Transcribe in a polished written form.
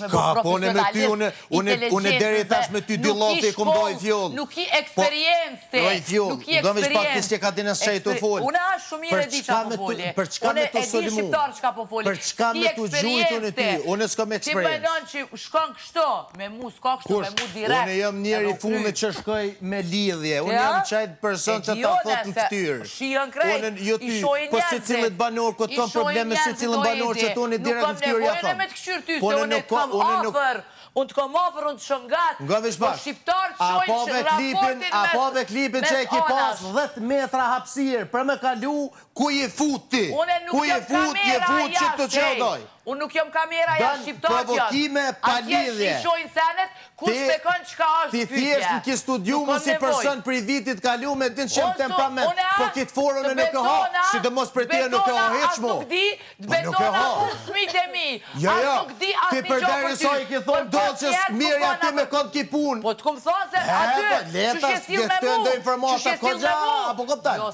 me bërë profesionalist, Unë deri thash me ty dy lofi e këmdoj fjoll. Nuk i eksperiencë. Nuk i eksperiencë. Unë ashtë shumë mirë e di qa po folje. Unë e di shqiptarë qka po folje. Për çka me të gjujtë unë ty? Unë s'kam eksperiencë. Ti bëjnon që shkon kështu, me mu s'ka kështu, me mu direkt. Unë jam njeri funit që shkoj me lidhje. Unë jam qajtë person që ta thot në ftyrë. Shijën krejt, i shojnë Po si cilët banor, këtë kam probleme si cilën banor që të unë direkt në ftyrë ja thom. Nuk kam nevojnë me të këshyrë ty, se unë të kam afer. Unë të kom afer, unë të shëngat. Po shqiptarë të shojnë që raportin me... A pove klipin që e ki pas 10 metra hapsirë për me kalu ku je fut ti. Ku je fut, që të qërdoj. Unë nuk jam kamera jashtë shqiptarë janë. Provokime pa lidhje. Atje shojnë senet, ku shpekon qka është pytje. Ti thjesht në ki studiu mu si person për i vitit kalu me din që jem temperament. Po kitë forën e nuk e ha, si dhe mos për tje nuk e ha heq mo. Betona unë smit e mi. As nuk di as një gjo për ty. Ti i ki thonë do që mirja ti me kod ki pun. Po të kumë thonë se aty që shesil me mu.